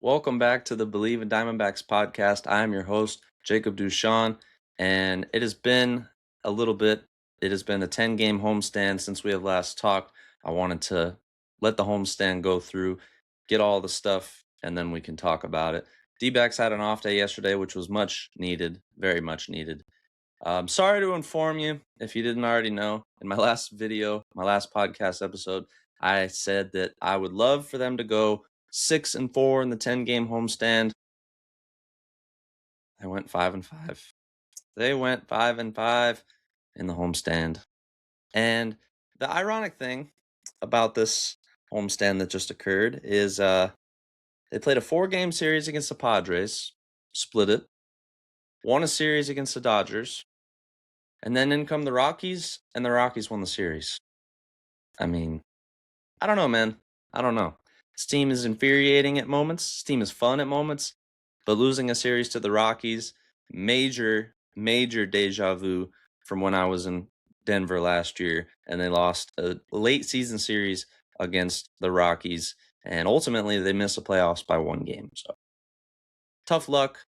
Welcome back to the Believe in Diamondbacks podcast. I am your host, Jacob Duchan, and it has been a little bit. It has been a 10-game homestand since we have last talked. I wanted to let the homestand go through, get all the stuff, and then we can talk about it. Dbacks had an off day yesterday, which was much needed, very much needed. Sorry to inform you, if you didn't already know, in my last video, my last podcast episode, I said that I would love for them to go 6-4 in the 10-game homestand. They went 5-5. They went 5-5 in the homestand. And the ironic thing about this homestand that just occurred is they played a 4-game series against the Padres, split it, won a series against the Dodgers, and then in come the Rockies, and the Rockies won the series. I mean, I don't know, man. I don't know. This team is infuriating at moments. This team is fun at moments. But losing a series to the Rockies, major, major deja vu from when I was in Denver last year, and they lost a late season series against the Rockies, and ultimately they missed the playoffs by 1 game. So tough luck.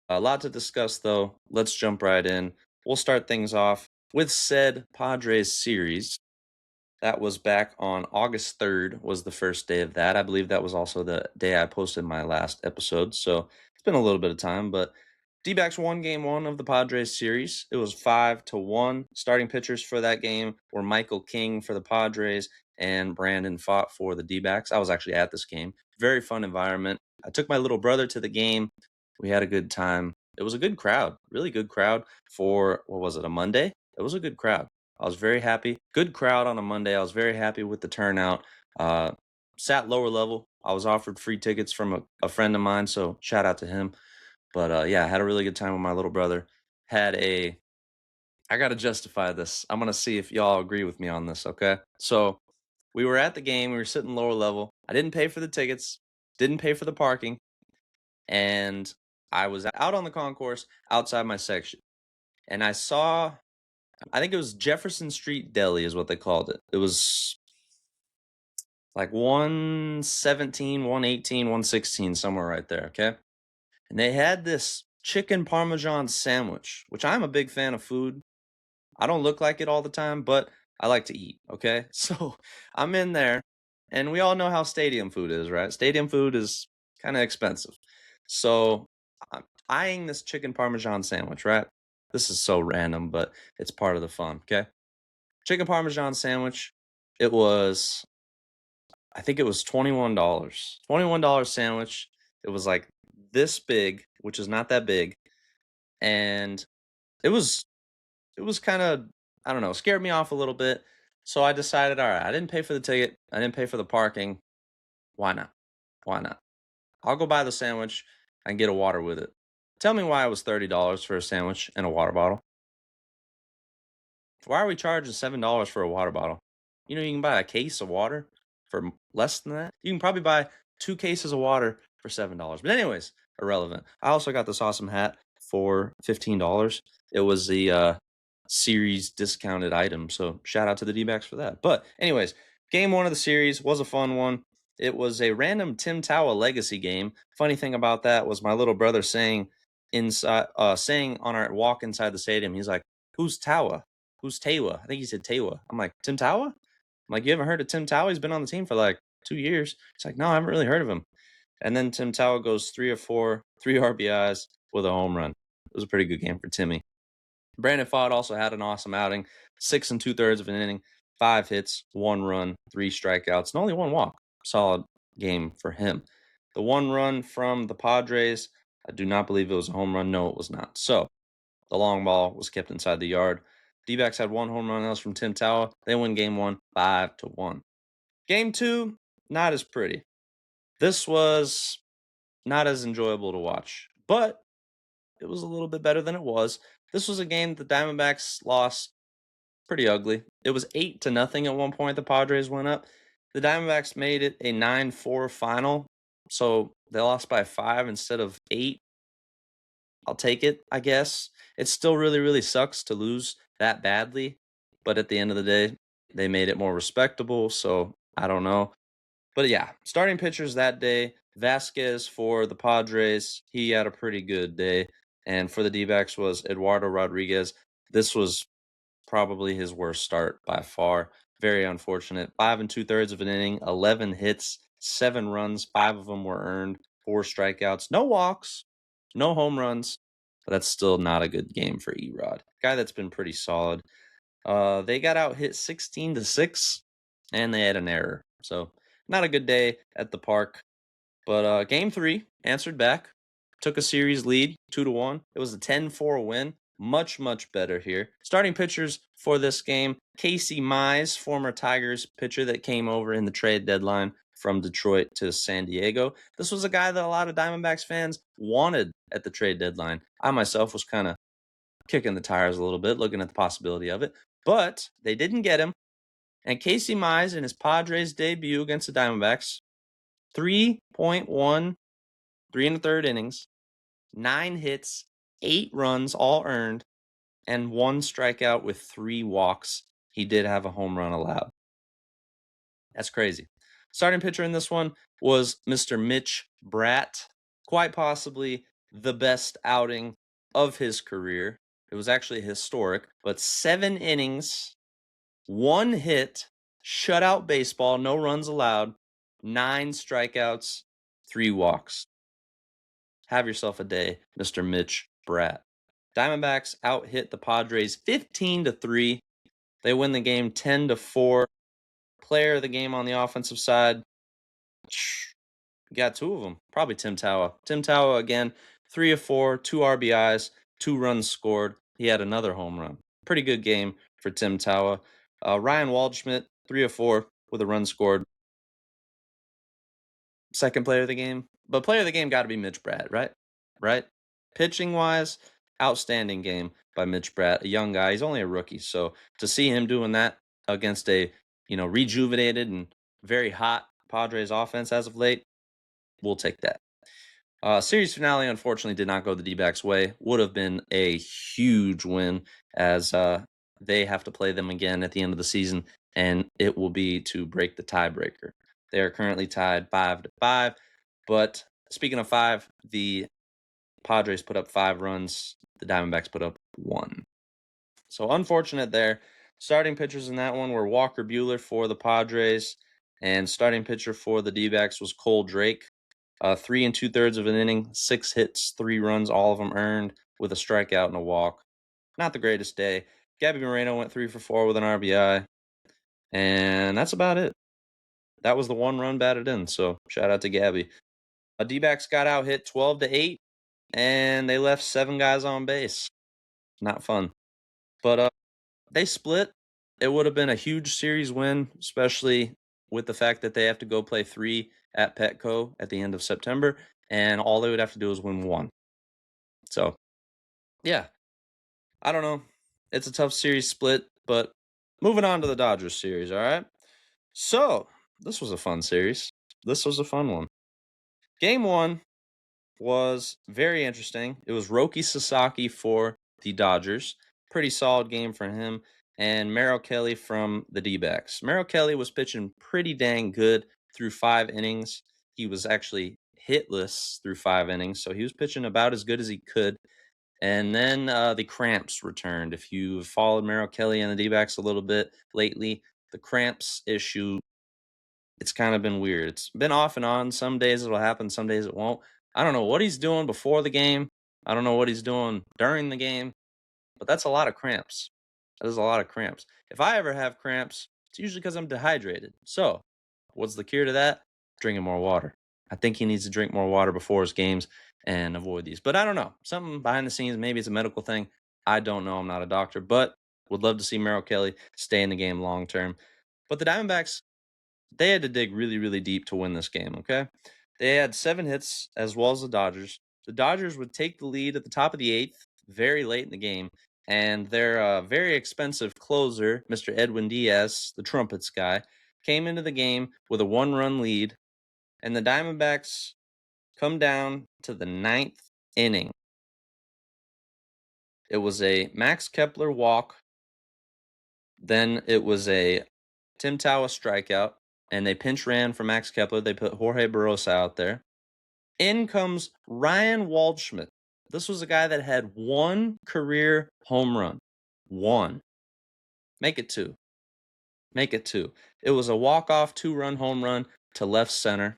A lot to discuss, though. Let's jump right in. We'll start things off with said Padres series. That was back on August 3rd was the first day of that. I believe that was also the day I posted my last episode. So it's been a little bit of time, but D-backs won game 1 of the Padres series. It was 5-1. Starting pitchers for that game were Michael King for the Padres and Brandon Pfaadt for the D-backs. I was actually at this game. Very fun environment. I took my little brother to the game. We had a good time. It was a good crowd, really good crowd for, what was it, a Monday? It was a good crowd. I was very happy. Good crowd on a Monday. I was very happy with the turnout. Sat lower level. I was offered free tickets from a friend of mine, so shout out to him. But yeah, I had a really good time with my little brother. I got to justify this. I'm going to see if y'all agree with me on this, okay? So we were at the game. We were sitting lower level. I didn't pay for the tickets, didn't pay for the parking, and I was out on the concourse outside my section. And I think it was Jefferson Street Deli is what they called it. It was like 117, 118, 116, somewhere right there, okay? And they had this chicken parmesan sandwich, which I'm a big fan of food. I don't look like it all the time, but I like to eat, okay? So I'm in there, and we all know how stadium food is, right? Stadium food is kind of expensive. So I'm eyeing this chicken parmesan sandwich, right? This is so random, but it's part of the fun, okay? Chicken parmesan sandwich. It was, I think it was $21. $21 sandwich. It was like this big, which is not that big, and it was it was kind of, I don't know, scared me off a little bit. So I decided, all right, I didn't pay for the ticket, I didn't pay for the parking. Why not? Why not? I'll go buy the sandwich and get a water with it. Tell me why it was $30 for a sandwich and a water bottle. Why are we charging $7 for a water bottle? You know, you can buy a case of water for less than that. You can probably buy 2 cases of water for $7. But anyways, irrelevant. I also got this awesome hat for $15. It was the series discounted item. So shout out to the D-backs for that. But anyways, game 1 of the series was a fun one. It was a random Tim Towa legacy game. Funny thing about that was my little brother saying on our walk inside the stadium, he's like, "Who's Towa? Who's Tawa?" I think he said Tawa. I'm like, Tim Towa? I'm like, you haven't heard of Tim Towa? He's been on the team for like 2 years. He's like, no, I haven't really heard of him. And then Tim Towa goes 3 or 4, 3 RBIs with a home run. It was a pretty good game for Timmy. Brandon Pfaadt also had an awesome outing. 6 2/3 of an inning, 5 hits, 1 run, 3 strikeouts, and only 1 walk. Solid game for him. The 1 run from the Padres, I do not believe it was a home run. No, it was not. So the long ball was kept inside the yard. D-backs had 1 home run. That was from Tim Towa. They win game 1, 5-1. Game 2, not as pretty. This was not as enjoyable to watch, but it was a little bit better than it was. This was a game the Diamondbacks lost pretty ugly. It was 8-0 at one point. The Padres went up. The Diamondbacks made it a 9-4 final, so they lost by 5 instead of 8. I'll take it, I guess. It still really, really sucks to lose that badly, but at the end of the day, they made it more respectable, so I don't know. But yeah, starting pitchers that day Vasquez for the Padres, he had a pretty good day. And for the D-backs was Eduardo Rodriguez. This was probably his worst start by far. Very unfortunate. 5 2/3 of an inning, 11 hits, 7 runs, 5 of them were earned, 4 strikeouts, no walks, no home runs. But that's still not a good game for Erod. Guy that's been pretty solid. They got out hit 16-6, and they had an error. So not a good day at the park. But game three answered back, took a series lead 2-1. It was a 10-4 win. Much, much better here. Starting pitchers for this game, Casey Mize, former Tigers pitcher that came over in the trade deadline from Detroit to San Diego. This was a guy that a lot of Diamondbacks fans wanted at the trade deadline. I myself was kind of kicking the tires a little bit, looking at the possibility of it, but they didn't get him. And Casey Mize in his Padres debut against the Diamondbacks, 3.1, 3 1/3 innings, 9 hits, 8 runs, all earned, and 1 strikeout with 3 walks. He did have a home run allowed. That's crazy. Starting pitcher in this one was Mr. Mitch Bratt, quite possibly the best outing of his career. It was actually historic, but 7 innings, 1 hit, shutout baseball, no runs allowed, 9 strikeouts, 3 walks. Have yourself a day, Mr. Mitch Bratt. Diamondbacks out hit the Padres 15-3. They win the game 10-4. Player of the game on the offensive side, got 2 of them. Probably Tim Tawa. Tim Tawa again, 3 of 4, 2 RBIs, 2 runs scored. He had another home run. Pretty good game for Tim Tawa. Ryan Waldschmidt, 3 of 4 with a run scored. Second player of the game. But player of the game got to be Mitch Bratt, right? Right? Pitching wise, outstanding game by Mitch Bratt, a young guy. He's only a rookie. So to see him doing that against a, rejuvenated and very hot Padres offense as of late, we'll take that. Series finale, unfortunately, did not go the D-backs' way. Would have been a huge win as they have to play them again at the end of the season, and it will be to break the tiebreaker. They are currently tied 5-5, but speaking of 5, the Padres put up 5 runs. The Diamondbacks put up 1. So unfortunate there. Starting pitchers in that one were Walker Buehler for the Padres, and starting pitcher for the D-backs was Cole Drake. 3 2/3 of an inning, 6 hits, 3 runs, all of them earned with a strikeout and a walk. Not the greatest day. Gabby Moreno went 3 for 4 with an RBI, and that's about it. That was the 1 run batted in, so shout out to Gabby. D-backs got out hit 12-8, and they left 7 guys on base. Not fun. But they split. It would have been a huge series win, especially with the fact that they have to go play 3 at Petco at the end of September, and all they would have to do is win 1. So, yeah, I don't know. It's a tough series split, but moving on to the Dodgers series, all right? So, this was a fun series. This was a fun one. Game 1 was very interesting. It was Roki Sasaki for the Dodgers. Pretty solid game for him. And Merrill Kelly from the D-backs. Merrill Kelly was pitching pretty dang good through 5 innings. He was actually hitless through 5 innings, so he was pitching about as good as he could. And then the cramps returned. If you've followed Merrill Kelly and the D-backs a little bit lately, the cramps issue, it's kind of been weird. It's been off and on. Some days it'll happen, some days it won't. I don't know what he's doing before the game. I don't know what he's doing during the game, but that's a lot of cramps. That is a lot of cramps. If I ever have cramps, it's usually because I'm dehydrated. So, what's the cure to that? Drinking more water. I think he needs to drink more water before his games and avoid these. But I don't know. Something behind the scenes, maybe it's a medical thing. I don't know. I'm not a doctor, but would love to see Merrill Kelly stay in the game long term. But the Diamondbacks, they had to dig really, really deep to win this game, okay? They had 7 hits as well as the Dodgers. The Dodgers would take the lead at the top of the 8th, very late in the game, and their very expensive closer, Mr. Edwin Diaz, the trumpets guy, came into the game with a 1-run lead, and the Diamondbacks come down to the 9th inning. It was a Max Kepler walk, then it was a Tim Tawa strikeout, and they pinch ran for Max Kepler. They put Jorge Barosa out there. In comes Ryan Waldschmidt. This was a guy that had one career home run. One. Make it two. Make it two. It was a walk-off 2-run home run to left center.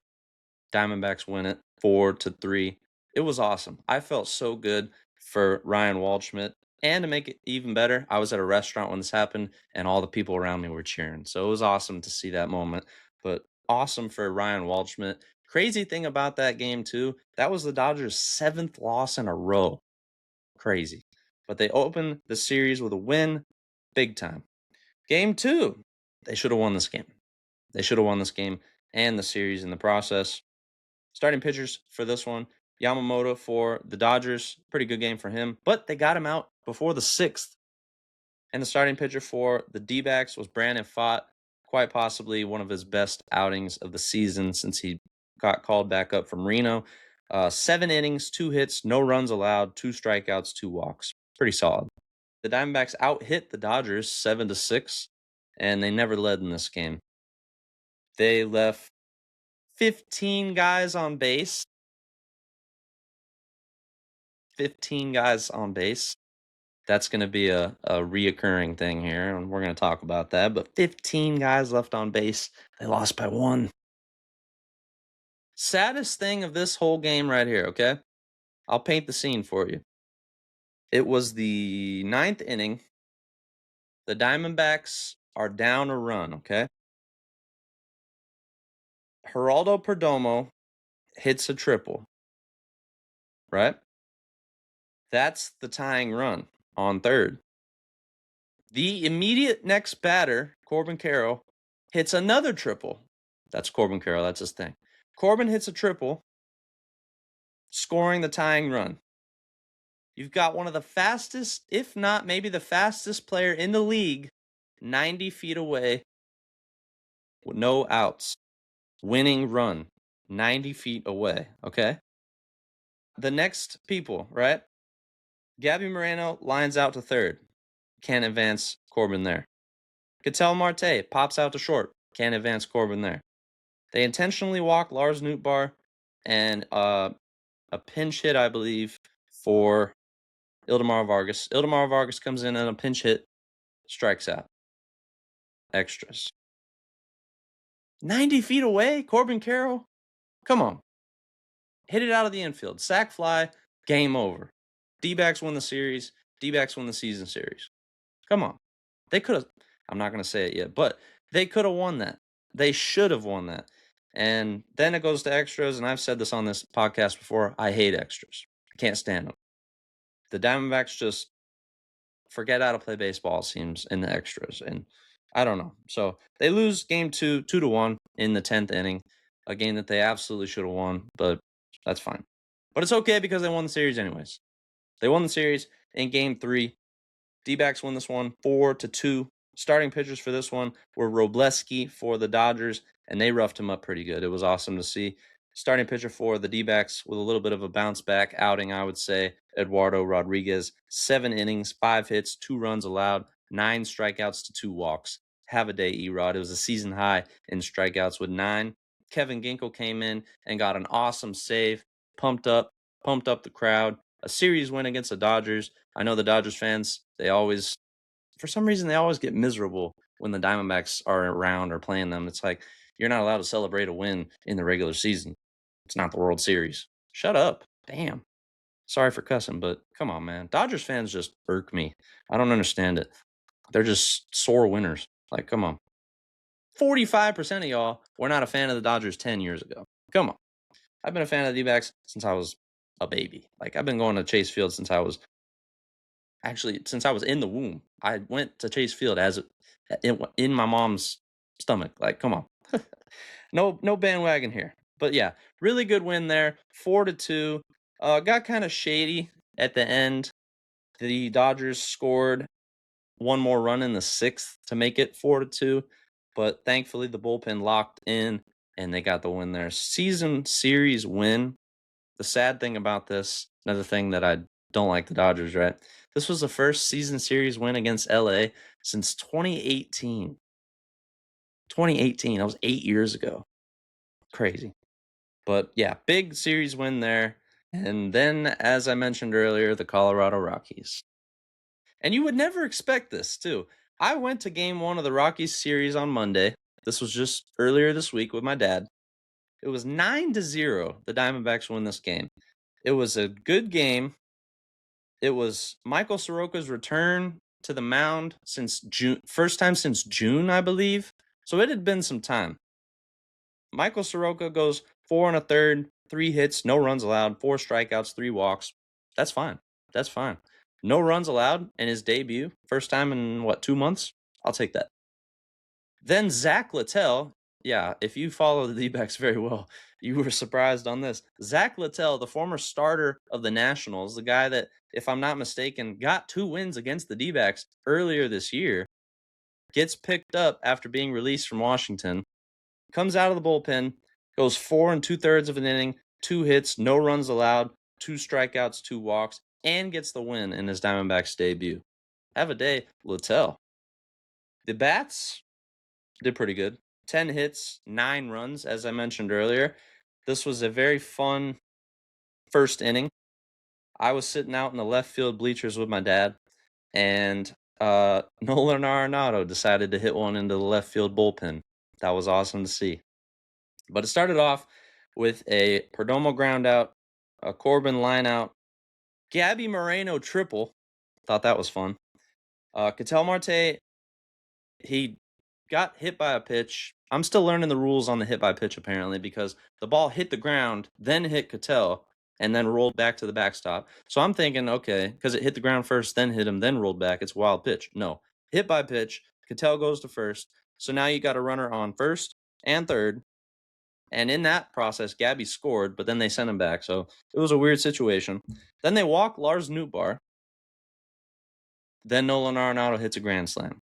Diamondbacks win it 4-3. It was awesome. I felt so good for Ryan Waldschmidt. And to make it even better, I was at a restaurant when this happened, and all the people around me were cheering. So it was awesome to see that moment. But awesome for Ryan Waldschmidt. Crazy thing about that game, too, that was the Dodgers' 7th loss in a row. Crazy. But they opened the series with a win, big time. Game 2, they should have won this game. They should have won this game and the series in the process. Starting pitchers for this one, Yamamoto for the Dodgers. Pretty good game for him, but they got him out before the 6th. And the starting pitcher for the Dbacks was Brandon Pfaadt, quite possibly one of his best outings of the season since he got called back up from Reno. 7 innings, 2 hits, no runs allowed, 2 strikeouts, 2 walks. Pretty solid. The Diamondbacks out-hit the Dodgers 7-6, and they never led in this game. They left 15 guys on base. 15 guys on base. That's going to be a reoccurring thing here, and we're going to talk about that. But 15 guys left on base. They lost by 1. Saddest thing of this whole game right here, okay? I'll paint the scene for you. It was the 9th inning. The Diamondbacks are down a run, okay? Geraldo Perdomo hits a triple, right? That's the tying run on third. The immediate next batter, Corbin Carroll, hits another triple. That's Corbin Carroll. That's his thing. Corbin hits a triple, scoring the tying run. You've got one of the fastest, if not maybe the fastest player in the league, 90 feet away with no outs. Winning run, 90 feet away, okay? The next people, right? Gabby Moreno lines out to third. Can't advance Corbin there. Ketel Marte pops out to short. Can't advance Corbin there. They intentionally walk Lars Nootbaar and a pinch hit, I believe, for Ildemar Vargas. Ildemar Vargas comes in and a pinch hit, strikes out. Extras. 90 feet away, Corbin Carroll? Come on. Hit it out of the infield. Sack fly, game over. D-backs win the series. D-backs win the season series. Come on. They could have, I'm not going to say it yet, but they could have won that. They should have won that. And then it goes to extras, and I've said this on this podcast before. I hate extras. I can't stand them. The Diamondbacks just forget how to play baseball, it seems, in the extras. And I don't know. So they lose game 2, 2-1 in the 10th inning, a game that they absolutely should have won, but that's fine. But it's okay because they won the series anyways. They won the series in game 3. D-backs win this one 4-2. Starting pitchers for this one were Robleski for the Dodgers, and they roughed him up pretty good. It was awesome to see. Starting pitcher for the D-backs with a little bit of a bounce-back outing, I would say, Eduardo Rodriguez. 7 innings, 5 hits, 2 runs allowed, 9 strikeouts to 2 walks. Have a day, Erod. It was a season high in strikeouts with 9. Kevin Ginkel came in and got an awesome save, pumped up the crowd. A series win against the Dodgers. I know the Dodgers fans, for some reason, they always get miserable when the Diamondbacks are around or playing them. It's like, you're not allowed to celebrate a win in the regular season. It's not the World Series. Shut up. Damn. Sorry for cussing, but come on, man. Dodgers fans just irk me. I don't understand it. They're just sore winners. Like, come on. 45% of y'all were not a fan of the Dodgers 10 years ago. Come on. I've been a fan of the D-backs since I was a baby. Like, I've been going to Chase Field since I was in the womb. I went to Chase Field in my mom's stomach. Like, come on. No bandwagon here. But yeah, really good win there. 4-2. Got kind of shady at the end. The Dodgers scored one more run in the 6th to make it 4-2. But thankfully the bullpen locked in and they got the win there. Season series win. The sad thing about this, another thing that I don't like the Dodgers, right? This was the first season series win against LA since 2018. 2018, that was 8 years ago. Crazy. But yeah, big series win there. And then, as I mentioned earlier, the Colorado Rockies. And you would never expect this, too. I went to game one of the Rockies series on Monday. This was just earlier this week with my dad. It was 9-0. The Diamondbacks win this game. It was a good game. It was Michael Soroka's return to the mound since June, first time since June, I believe. So it had been some time. Michael Soroka goes 4 1/3, 3 hits, no runs allowed, 4 strikeouts, 3 walks. That's fine. That's fine. No runs allowed in his debut, first time in what, 2 months? I'll take that. Then Zach Littell, yeah, if you follow the D-backs very well, you were surprised on this. Zach Littell, the former starter of the Nationals, the guy that, if I'm not mistaken, got 2 wins against the D-backs earlier this year, gets picked up after being released from Washington, comes out of the bullpen, goes 4 2/3 of an inning, 2 hits, no runs allowed, 2 strikeouts, 2 walks, and gets the win in his Diamondbacks debut. Have a day, Littell. The Bats did pretty good. 10 hits, 9 runs, as I mentioned earlier. This was a very fun first inning. I was sitting out in the left field bleachers with my dad, and Nolan Arenado decided to hit one into the left field bullpen. That was awesome to see. But it started off with a Perdomo ground out, a Corbin line out, Gabby Moreno triple. Thought that was fun. Ketel Marte, he got hit by a pitch. I'm still learning the rules on the hit by pitch, apparently, because the ball hit the ground, then hit Ketel, and then rolled back to the backstop. So I'm thinking, okay, because it hit the ground first, then hit him, then rolled back, it's a wild pitch. No, hit by pitch, Ketel goes to first. So now you got a runner on first and third. And in that process, Gabby scored, but then they sent him back. So it was a weird situation. Then they walk Lars Nootbaar. Then Nolan Arenado hits a grand slam.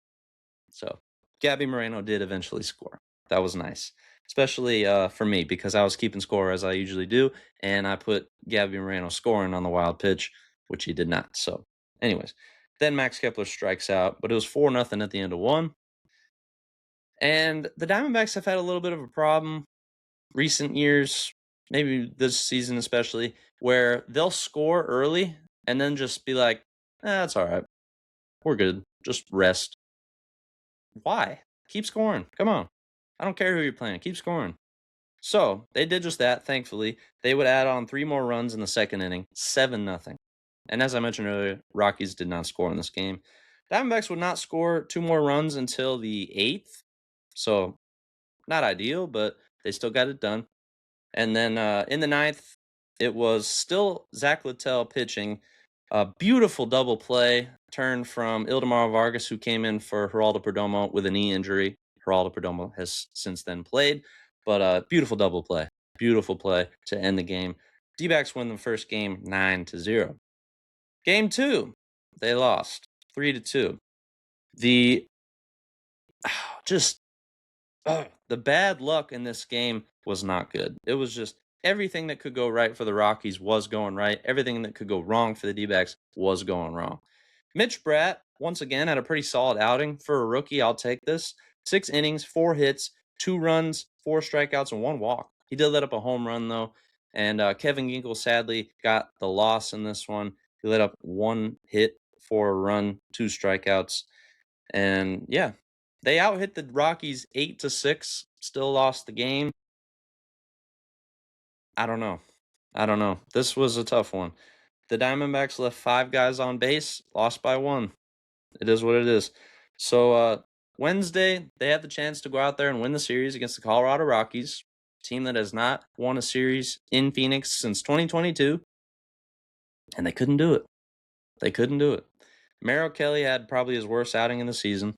So Gabby Moreno did eventually score. That was nice, especially for me because I was keeping score as I usually do, and I put Gabby Moreno scoring on the wild pitch, which he did not. So, anyways, then Max Kepler strikes out, but it was 4-0 at the end of one. And the Diamondbacks have had a little bit of a problem recent years, maybe this season especially, where they'll score early and then just be like, that's all right. We're good. Just rest. Why? Keep scoring. Come on. I don't care who you're playing. Keep scoring. So they did just that, thankfully. They would add on 3 more runs in the second inning, 7-0. And as I mentioned earlier, Rockies did not score in this game. Diamondbacks would not score 2 more runs until the 8th. So not ideal, but they still got it done. And then in the 9th, it was still Zach Littell pitching. A beautiful double play turn from Ildemar Vargas, who came in for Geraldo Perdomo with a knee injury. Geraldo Perdomo has since then played, but beautiful double play. Beautiful play to end the game. D-backs win the first game 9-0. Game 2, they lost 3-2. The just the bad luck in this game was not good. It was just everything that could go right for the Rockies was going right. Everything that could go wrong for the D-backs was going wrong. Mitch Bratt, once again, had a pretty solid outing. For a rookie, I'll take this. 6 innings, 4 hits, 2 runs, 4 strikeouts, and 1 walk. He did let up a home run, though. And Kevin Ginkel sadly got the loss in this one. He let up 1 hit for a run, 2 strikeouts. And yeah, they out hit the Rockies 8-6, still lost the game. I don't know. This was a tough one. The Diamondbacks left 5 guys on base, lost by 1. It is what it is. So Wednesday, they had the chance to go out there and win the series against the Colorado Rockies, team that has not won a series in Phoenix since 2022, and they couldn't do it. They couldn't do it. Merrill Kelly had probably his worst outing in the season,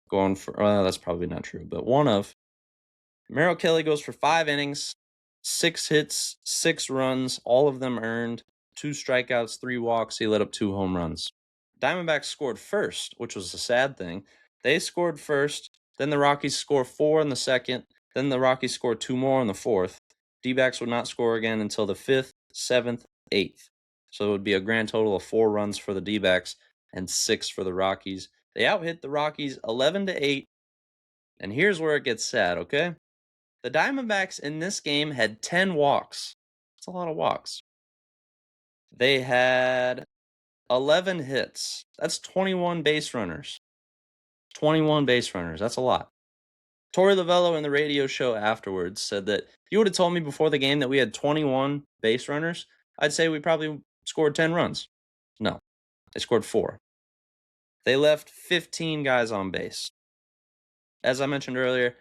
going for that's probably not true, but one of. Merrill Kelly goes for 5 innings, 6 hits, 6 runs, all of them earned, 2 strikeouts, 3 walks. He let up 2 home runs. Diamondbacks scored first, which was a sad thing. They scored first, then the Rockies score 4 in the second, then the Rockies scored 2 more in the fourth. D-backs would not score again until the 5th, 7th, 8th. So it would be a grand total of 4 runs for the D-backs and 6 for the Rockies. They out-hit the Rockies 11-8. And here's where it gets sad, okay? The Diamondbacks in this game had 10 walks. That's a lot of walks. They had 11 hits. That's 21 base runners. 21 base runners. That's a lot. Torey Lovello in the radio show afterwards said that if you would have told me before the game that we had 21 base runners, I'd say we probably scored 10 runs. No, they scored 4. They left 15 guys on base. As I mentioned earlier,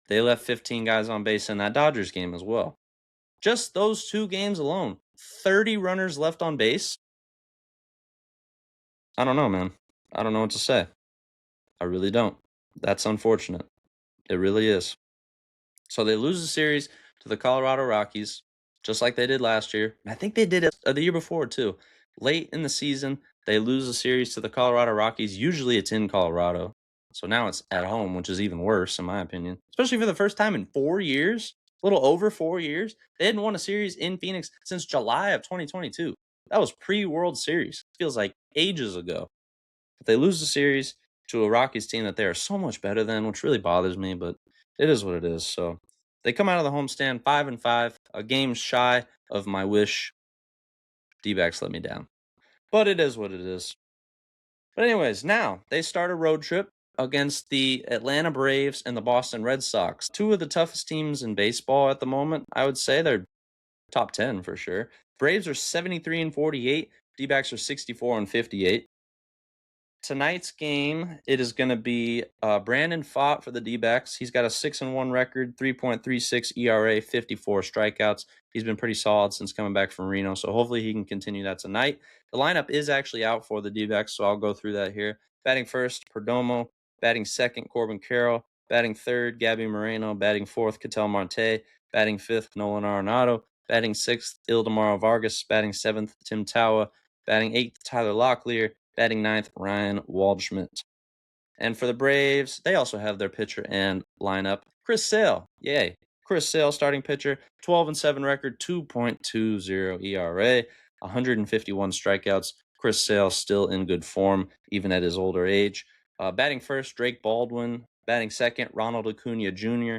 they left 15 guys on base in that Dodgers game as well. Just those 2 games alone, 30 runners left on base. I don't know, man. I don't know what to say. I really don't. That's unfortunate. It really is. So they lose the series to the Colorado Rockies, just like they did last year. I think they did it the year before, too. Late in the season, they lose the series to the Colorado Rockies. Usually it's in Colorado. So now it's at home, which is even worse, in my opinion. Especially for the first time in 4 years, a little over 4 years. They hadn't won a series in Phoenix since July of 2022. That was pre-World Series. Feels like ages ago. But they lose the series to a Rockies team that they are so much better than, which really bothers me, but it is what it is. So they come out of the homestand 5-5, a game shy of my wish. D-backs let me down. But it is what it is. But anyways, now they start a road trip against the Atlanta Braves and the Boston Red Sox. 2 of the toughest teams in baseball at the moment. I would say they're top 10 for sure. Braves are 73-48. D-backs are 64-58. Tonight's game, it is going to be Brandon Pfaadt for the D-backs. He's got a 6-1 record, 3.36 ERA, 54 strikeouts. He's been pretty solid since coming back from Reno, so hopefully he can continue that tonight. The lineup is actually out for the D-backs, so I'll go through that here. Batting first, Perdomo. Batting second, Corbin Carroll. Batting third, Gabby Moreno. Batting fourth, Ketel Marte. Batting fifth, Nolan Arenado. Batting sixth, Ildemaro Vargas. Batting seventh, Tim Tawa. Batting eighth, Tyler Locklear. Batting ninth, Ryan Waldschmidt. And for the Braves, they also have their pitcher and lineup. Chris Sale. Yay. Chris Sale, starting pitcher, 12-7 record, 2.20 ERA, 151 strikeouts. Chris Sale still in good form, even at his older age. Batting first, Drake Baldwin. Batting second, Ronald Acuna Jr.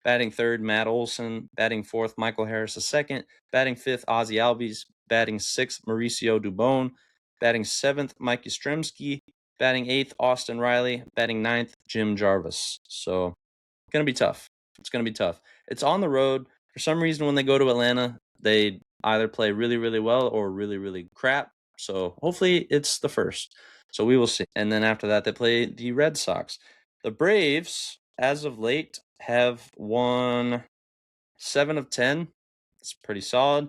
Batting third, Matt Olson. Batting fourth, Michael Harris II. Batting fifth, Ozzy Albies. Batting sixth, Mauricio Dubon. Batting seventh, Mike Yastrzemski. Batting eighth, Austin Riley. Batting ninth, Jim Jarvis. So, going to be tough. It's going to be tough. It's on the road. For some reason, when they go to Atlanta, they either play really, really well or really, really crap. So, hopefully, it's the first. So, we will see. And then after that, they play the Red Sox. The Braves, as of late, have won 7 of 10. It's pretty solid.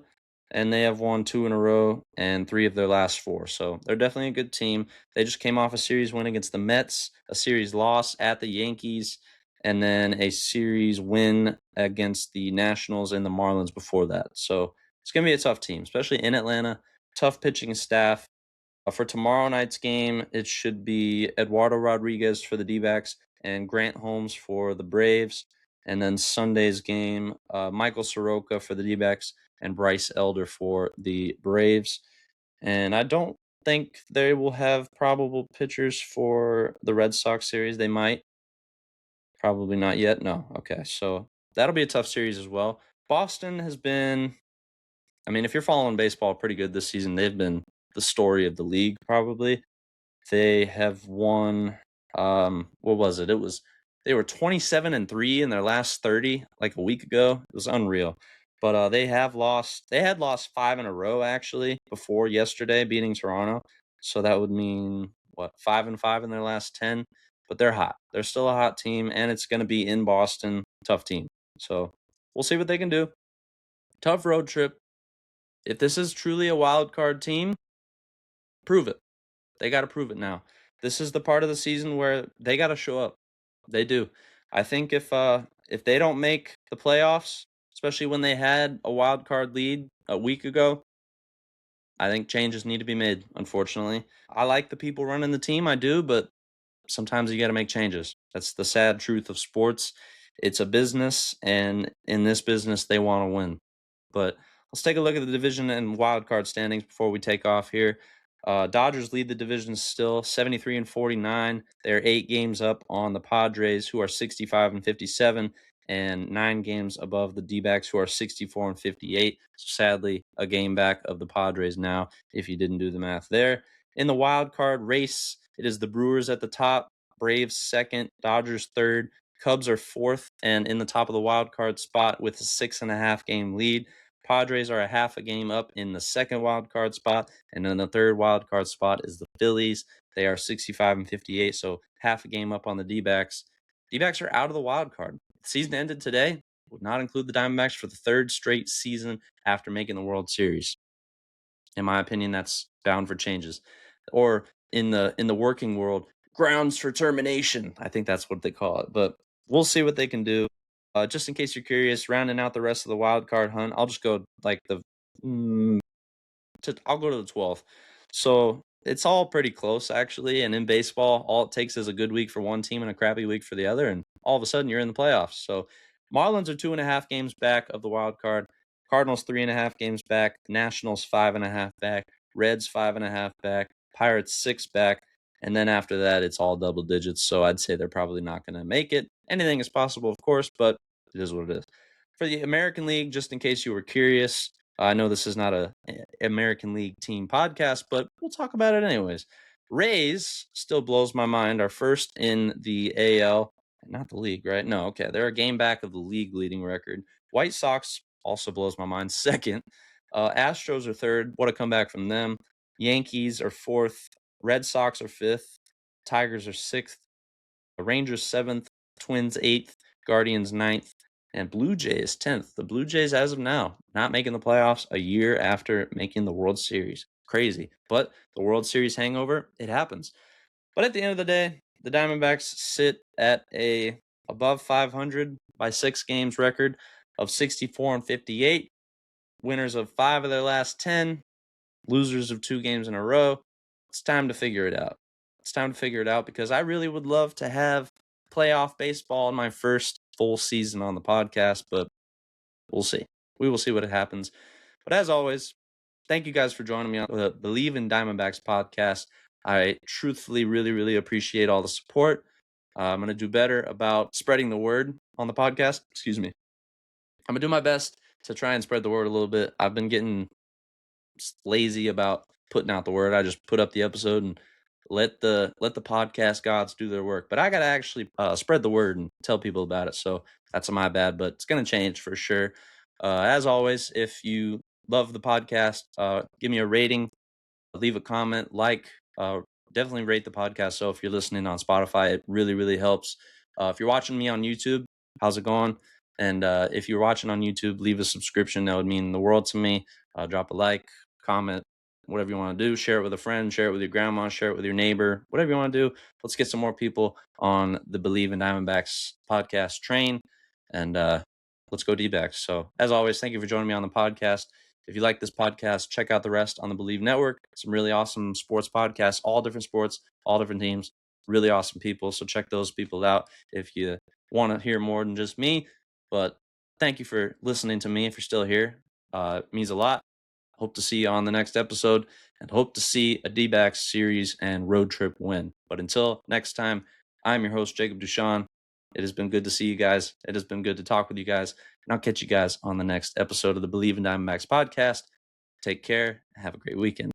And they have won 2 in a row and 3 of their last 4. So they're definitely a good team. They just came off a series win against the Mets, a series loss at the Yankees, and then a series win against the Nationals and the Marlins before that. So it's going to be a tough team, especially in Atlanta. Tough pitching staff. For tomorrow night's game, it should be Eduardo Rodriguez for the D-backs and Grant Holmes for the Braves. And then Sunday's game, Michael Soroka for the D-backs and Bryce Elder for the Braves. And I don't think they will have probable pitchers for the Red Sox series. They might. Probably not yet. No. Okay. So that'll be a tough series as well. Boston has been, I mean, if you're following baseball pretty good this season, they've been the story of the league probably. They have won what was it? They were 27-3 in their last 30 like a week ago. It was unreal. But they had lost 5 in a row actually before yesterday beating Toronto. So that would mean what, 5-5 in their last 10. But they're hot. They're still a hot team, and it's going to be in Boston. Tough team. So we'll see what they can do. Tough road trip. If this is truly a wild card team, prove it. They got to prove it now. This is the part of the season where they got to show up. They do. I think if they don't make the playoffs, especially when they had a wild card lead a week ago, I think changes need to be made, unfortunately. I like the people running the team, I do, but sometimes you got to make changes. That's the sad truth of sports. It's a business, and in this business, they want to win. But let's take a look at the division and wild card standings before we take off here. Dodgers lead the division still 73-49. They're 8 games up on the Padres, who are 65-57. and 9 games above the D-backs, who are 64 and 58. So sadly, a game back of the Padres now, if you didn't do the math there. In the wild card race, it is the Brewers at the top, Braves second, Dodgers third, Cubs are fourth and in the top of the wild card spot with a 6.5 game lead. Padres are a half a game up in the second wild card spot, and then the third wild card spot is the Phillies. They are 65 and 58, so half a game up on the D-backs. D-backs are out of the wild card. The season ended today. Would not include the Diamondbacks for the third straight season after making the World Series. In my opinion, that's bound for changes. Or in the working world, grounds for termination. I think that's what they call it. But we'll see what they can do. Just in case you're curious, rounding out the rest of the wild card hunt, I'll just go like I'll go to the 12th. So it's all pretty close, actually. And in baseball, all it takes is a good week for one team and a crappy week for the other. And all of a sudden, you're in the playoffs. So Marlins are 2.5 games back of the wild card. Cardinals 3.5 games back. Nationals 5.5 back. Reds 5.5 back. Pirates 6 back. And then after that, it's all double digits. So I'd say they're probably not going to make it. Anything is possible, of course, but it is what it is. For the American League, just in case you were curious, I know this is not a American League team podcast, but we'll talk about it anyways. Rays still blows my mind. Are first in the AL, not the league, right? No, okay. They're a game back of the league leading record. White Sox also blows my mind. Second. Astros are third. What a comeback from them. Yankees are fourth. Red Sox are fifth. Tigers are sixth. Rangers seventh. Twins eighth. Guardians ninth. And Blue Jays 10th. The Blue Jays, as of now, not making the playoffs a year after making the World Series. Crazy. But the World Series hangover, it happens. But at the end of the day, the Diamondbacks sit at a above 500 by 6 games record of 64 and 58. Winners of 5 of their last 10. Losers of 2 games in a row. It's time to figure it out. It's time to figure it out because I really would love to have playoff baseball in my first full season on the podcast, but we'll see. We will see what happens. But as always, thank you guys for joining me on the Believe in Diamondbacks podcast. I truthfully really, really appreciate all the support. I'm going to do better about spreading the word on the podcast. Excuse me. I'm going to do my best to try and spread the word a little bit. I've been getting lazy about putting out the word. I just put up the episode and let the podcast gods do their work. But I got to actually spread the word and tell people about it. So that's my bad, but it's going to change for sure. As always, if you love the podcast, give me a rating, leave a comment, definitely rate the podcast. So if you're listening on Spotify, it really, really helps. If you're watching me on YouTube, how's it going? And if you're watching on YouTube, leave a subscription. That would mean the world to me. Drop a like, comment, whatever you want to do. Share it with a friend, share it with your grandma, share it with your neighbor, whatever you want to do. Let's get some more people on the Believe in Diamondbacks podcast train. And let's go D-backs. So as always, thank you for joining me on the podcast. If you like this podcast, check out the rest on the Believe Network. Some really awesome sports podcasts, all different sports, all different teams, really awesome people. So check those people out if you want to hear more than just me. But thank you for listening to me. If you're still here, it means a lot. Hope to see you on the next episode and hope to see a D-backs series and road trip win. But until next time, I'm your host, Jacob Duchan. It has been good to see you guys. It has been good to talk with you guys. And I'll catch you guys on the next episode of the Believe in Diamondbacks podcast. Take care. Have a great weekend.